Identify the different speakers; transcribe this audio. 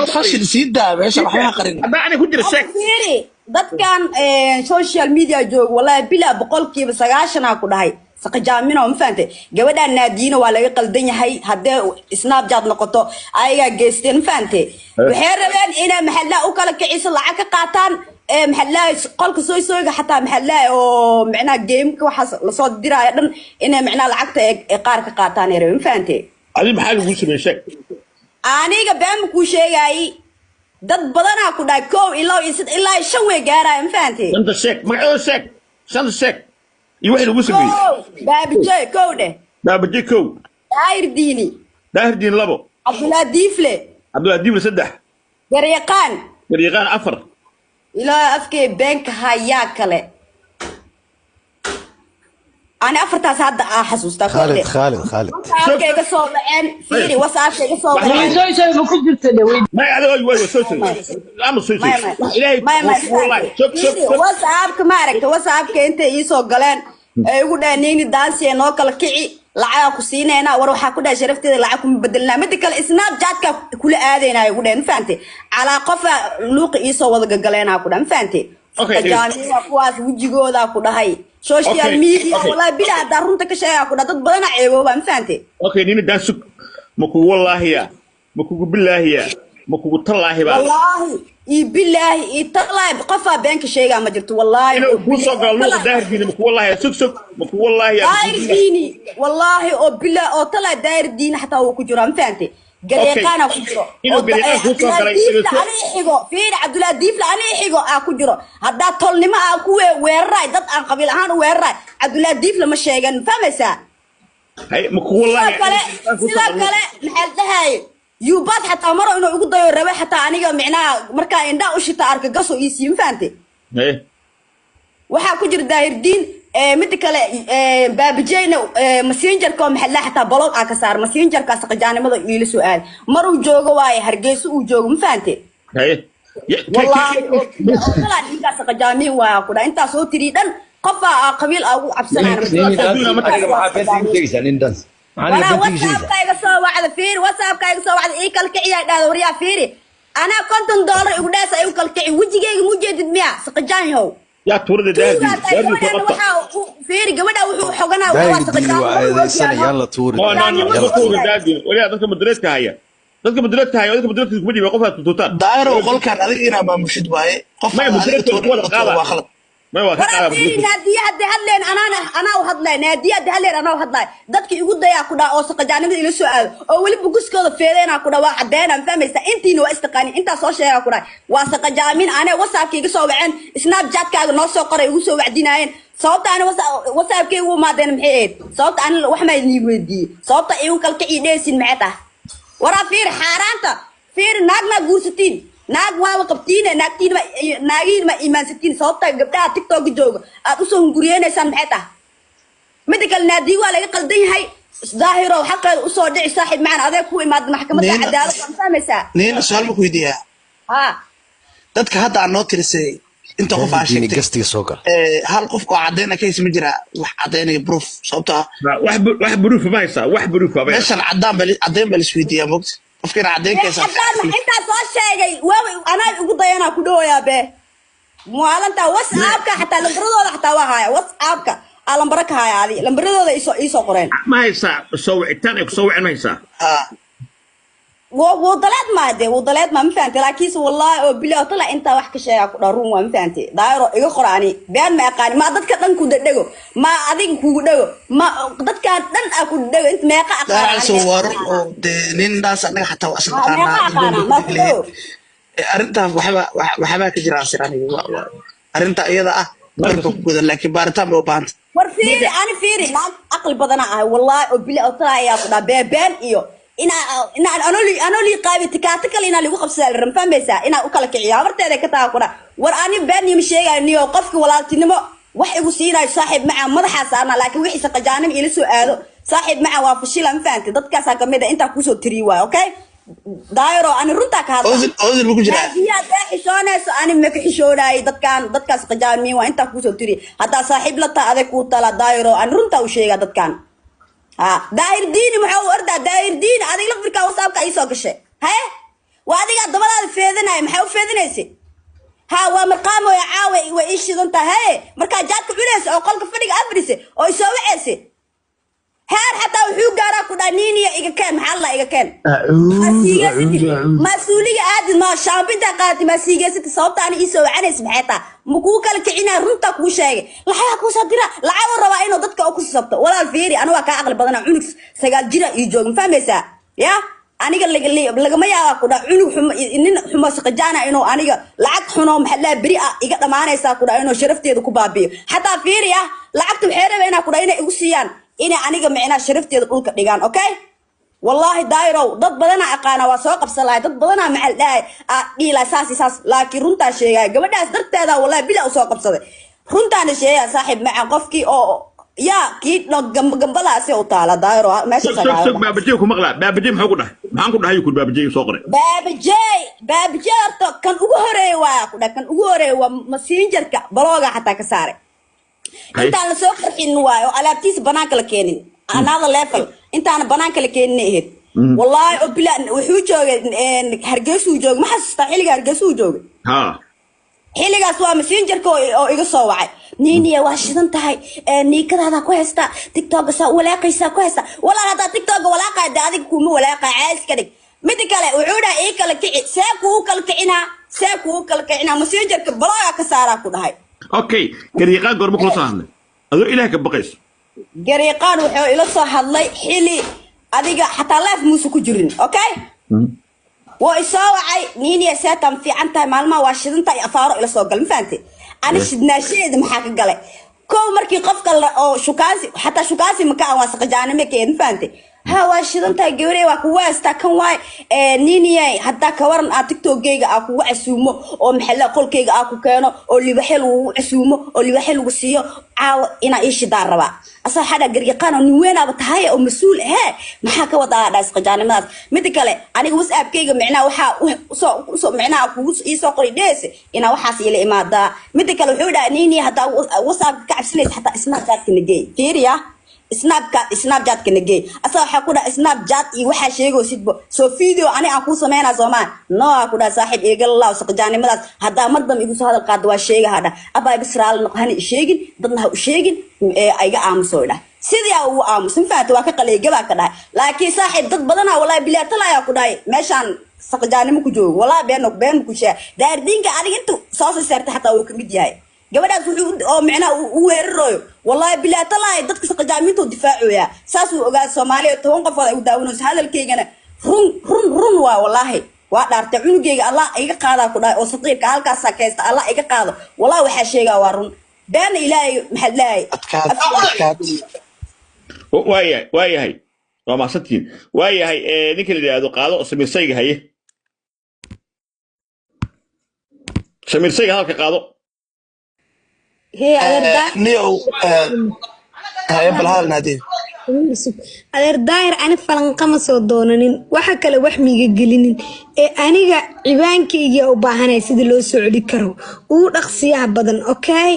Speaker 1: فاشل سيدا ماشي waxba qarin
Speaker 2: هذا أنا كنت رشاك
Speaker 3: dadkan social media joog wallahi bila boqolkiiba 90 ku dhahay saqajaamina ma faante gabadha naadiina waa laga qaldan yahay hadee snapchat noqoto ayaga geesteen faante waxay rabeen inay maxalla u kala kiciso lacag ka qaataan maxalla qolka sooyga xataa maxalla oo macnaa game-ka waxa la soo diraayo dhan inay macnaa lacagta ee qaar ka qaataan ay rabeen faante
Speaker 2: هذه محل وش رشاك
Speaker 3: aniga baan ku sheegay dad badan ku dhaay koow ilaa 5 way gaaraan faante
Speaker 2: أنت الشاك ما هو الشاك شان الشاك يوحي وش بيه
Speaker 3: baabijay kowde
Speaker 2: ده بديكو
Speaker 3: daayir diini
Speaker 2: ده دين لبو
Speaker 3: abdullah diifle
Speaker 2: عبد الله ديب سدح
Speaker 3: garyaqaan
Speaker 2: فريقان أفر
Speaker 3: ilaa afkee beenka hayaa kale أنا أفرتها هذا حسوس تاخذ
Speaker 1: خالد
Speaker 3: كيف صوب عين فيري وصار كيف صوب عين
Speaker 4: سوي ما كنت تدوي
Speaker 2: ما على وي سوسي لا مش سوسي إلهي والله شوف
Speaker 3: وصابك مارك وصابك أنت يسوق قلنا يقول نيني دانسي نوكل كعي لعاق كسيننا وروح كده شرفت لعاكم بدلنا مدك الإسناب جاتك كل آذينا يقولين فهمتي على قفا لوق يسوق قلنا كده فهمتي جاني أقواس وجيجو ذا كده هاي social media والله بلا دارون تكشيا كده تبغى نعيبه فهمتي
Speaker 2: أوكي نيني دانسك مكو والله يا مكو بالله يا مكو طلع هبا
Speaker 3: والله بالله يطلع بقفا بينك شيء ما جرت والله
Speaker 2: هو صق اللوق داير فيني مكو والله يا سك مكو والله يا
Speaker 3: داير فيني والله أو بالله أو طلع داير دين حتى هو كجرا فهمتي قريقانا كجرا فين عبد الله ديف لأنا يحيقو كجرا هذا طول لما أكوه ويراي ضد عن قبيل هان ويراي عبد الله ديف لما شيئا فهمسا
Speaker 2: هاي مكو والله
Speaker 3: سلا كلا محل هاي يوبات حتى مرة إنه يقول ضيور ربع حتى أنا معناه مركا إن دا أشيت أرك قصو يسيم فهمتي
Speaker 2: إيه
Speaker 3: waxaa ku jira daahir diin mid kale baabijayna messenger ko maxalla xataa blog ka saar messenger ka saqajaanimada ila su'aal mar uu joogo waay hargeysa uu joogo ma fahanteen wallahi kala ninka saqajaamin waa ku dhaa inta soo tiri dhan qofa qabiil ugu cabsanaan WhatsApp kayga soo wacda fiir WhatsApp kayga soo wacda ee kala kiciya dhaado wariya fiiri ana $50 igu dhaas ay kala kici wajigeyga mu jeedid miya saqajaan yahow
Speaker 2: يا تورد دادي
Speaker 3: فيري قبلها وحو حقنا وحو
Speaker 1: سنة يلا تورد
Speaker 2: يلا تورد دادي ولا ذاك مدرسة هي ذاك مدرسة هي وذاك مدرسة كبدي بقفها توتال
Speaker 1: داير وقول كان هذه أنا ما مشيت باي
Speaker 2: ما مدرسة ولا قاعدة ما هو
Speaker 3: هذا فيري نادية هدي هلين أنا وهدلاي نادية هدي هلين أنا وهدلاي ذاتك يقول ده يأكل أو سقجاني من السؤال أو اللي بقول كذا فيرين أكل واحد دينا فهم إذا أنتي نو استقاني أنت صار شيء أكل وسقجامين أنا وصاك يقصوا عن سناب جات كأنه نص قرأ يقصوا بعدينين صوت أنا وصاك كي هو ما دين محيط صوت أنا وحما يودي صوت إيو كل كي يدين معته ورا فير حارانته فير ناقنا جوستين naag waa qabtiin naagtiin ma iimaansatiin sababta gabdhaha TikTok jooga aad u soo guriyeenaysan maxay tahay mid kale naadi waa laga qaldan yahay zaahiro xaqeed u soo dhici saaxiib macaan adeeg ku imaad maxkamadda cadaalad aan fahmaysaa
Speaker 1: nin su'aal ma ku weydiiyaa dadka hadda aan noo tirisay inta qof aan sheegtay hal qof oo cadeyn ka isma jira wax cadeynaya proof sababta
Speaker 2: wax proof ma haysa wax proof ba
Speaker 1: meeshan cadeyn bal isweydiiyaa moogta qofkina cadeyn kaysa
Speaker 3: inta soo sheegay ana ugu dayana ku dhooyaa be muwaalanta WhatsApp ka xataa lambaradooda xataa waa haya WhatsApp ka lambar ka haya ali lambaradooda isoo qoreen
Speaker 2: ma haysa soo wicitaan ay soo wicinaysa
Speaker 3: ودلات ما فهمت لكن والله بلا طلع انت wax ka sheega ku dharuun waa fahanti daayro iga qoraani been ma aqaan ma dadka dhan ku dhago ma adiga ku dhago ma dadka dhan ku dhago inta meeqa aqaan
Speaker 1: soo waro oo nin daas anaga xataa asal qana arinta waxba ka jira asirani arinta iyada ah marka ku gudan laakiin baaritaan oo baanta
Speaker 3: war fiiri ani fiiri naag aqal badana ah wallahi oo bila طلع ya ku dhaa been iyo أنا لي قابي تكاتك لينا اللي وقف سال رمفان بيسا إنا وكلك عيا مرتين ذا كتاكونا وراني بني مشيء إني وقفك ولا تنمو وحي وسينا صاحب معه مضحى صارنا لكن وحي سقجانم إلى سؤاله صاحب معه وافشيل أنفانت ضد كاسا كميدا أنت كوسو تريوا أوكي دايرو أنا رنتك هذا
Speaker 1: أوزل بكجرا
Speaker 3: هي ده حشونة أنا مكحشونة ضد كاس قجانمي وأنت كوسو تري هذا صاحب لتا هذا كوتا دايرو أنا رنتا وشيء ضد كان داير ديني محاور دا داير دين هذا يلفرك وصابك أي سوق الشيء ها وهذا دبلا فيدنا محاو فيدنايسي ها ومرقامو يا عاوي وإيش دونتا هاي مركا جاتك بليس أو قلق فريق أبريسي أو يسوي عيسي هار حتى وحيو قارا كودا نيني إيقا كان محالله إيقا كان مسؤولية عادي ما شامبين تاقاتي ما سيجاسي صوبتا أنا إيسو عاني سبحيتا مكوكا لكعينا رمتا كوشاي لحيا كوشا ديرا لعاو الرواينو دادك أو كوشا صبتا ولا الفيري أنا واكا أغلب بدنا عنك سيقال جيرا يجوغ مفهميسا يا aniga lagama yaaba ku dhaa cunug nin xumo shaqajaana inuu aniga lacag xuno maxalla bari ah iga dhamaanaysa ku dhaa inuu sharafteedu ku baabiyo hatta fiiriya lacagtu waxay rabeen inay ku dhaa inay igu siiyaan inay aniga macnaa sharafteedu dhulka dhigaan okay wallahi daayro dad badan aqaana waa soo qabsalaay dad badan maxal dhaay dhiila saas laakiin runta sheegay gabadhaas darteeda wallahi bila u soo qabsaday runtaana sheegay saaxiib macaan qofkii oo يا كيد لو جنبلا سي وطالع دايرو ماشي
Speaker 2: سوق سوق بابجيكو مقلا بابجي محو كده maxaan ku dhahay ku baabajeey soo qoray
Speaker 3: baabajeey kan ugu horeey waa ku dhakan ugu horeey waa messengerka bloga xataa ka saaray inta la soo qarxin waayo alaabtiis banaanka la keenin another level intaana banaanka la keenin aheed wallahi oo bila wuxuu joogay hargeysa uu joogay ma xasuusta xilliga hargeysa uu joogay ha xilligaas waa messengerka oo iga soo wacay نيني واشدن تهاي نيكذا هذا كويستا تيك توك سا ولا قيسا كويستا ولا هذا تيك توك ولا قاعد هذيك كوم ولا قاعد كذا مدكله وعودا إيه كلا كي ساكو كلا كعنا مسيجر كبلايا كسارة كده هاي
Speaker 2: أوكي قريقان قرب كل صاحنا هذا إلهك بقيس
Speaker 3: قريقان وحو إلى صح الله حلي هذيك حتى الله في موسى كجرين أوكي وإساوعي نيني ساتم في عنتها معلمة واشدن تاي أفارق إلى سوق المفانتي أنا شدنا شيء ده محاكي قالي كو مركي قفك أو شوكاسي حتى شوكاسي مكان واسق جاني مكين فانتي ها واشدن تاي جوري وكواس تاكن واي نيني حتى كورن تيك توك جيجا أكو عسومو أو محل قول كيجا أكو كانو أو اللي بحلو عسومو أو اللي بحلو وسيو عاو إنا إيش دار ربع أصلا حدا قريقانا نوينا بتهاي أو مسؤول ها محاكي وضع داسق جاني ماس مدكالي أنا قوس أب كيجا معنا وحا وصو معنا أكو إيسو قري ديسي إنا وحاسي إلي إمادا مدكالي وحودا نيني حتى وصاب كعب سنيس حتى اسمها جاتك نجي فيريا سناب جات كنجي أصلا حكونا سناب جات يوحى شيء وسيدبو سو فيديو أنا أكو سمعنا زمان نو أكونا صاحب يقول الله وسقجاني ملاس هذا مردم يقول هذا القادوا الشيء هذا أبا بسرال نقهني شيء ضمنها شيء أيجا عامسولا سيدي أو عامس نفعت واقع جبا كده لكن صاحب ضد بدنا ولا بلا طلع يا كوداي ماشان سقجاني مكجو ولا بين كوشة داير دينك أنا أنتو صاص سرت حتى وكميدياي gabadhaas wuxuu oo macna u weerarayo wallahi bilaa talaay dadka shaqajaamiintu difaacuya saas uu ogaa Soomaaliya 10 qof ay u daawanayso hadalkeygana run waa wallahi waa dhaartay cunugeyga Allah iga qaada ku dhaay oo saqiirka halkaas saakaysta Allah iga qaado wallahi waxa sheegaa waa run baan ilaahay maxallaay
Speaker 2: waayahay waa maasantiin waayahay ninka la yiraahdo qaado samirsayga haye samirsayga halka qaado
Speaker 3: هي
Speaker 1: نيو هاي بالهذا نادين
Speaker 4: adeer daayir ani falanqama soo doonanin waxa kale wax miiga gelinin ee aniga cibaankayga u baahanay sida loo socdi karo uu dhaqsiyaha badan okay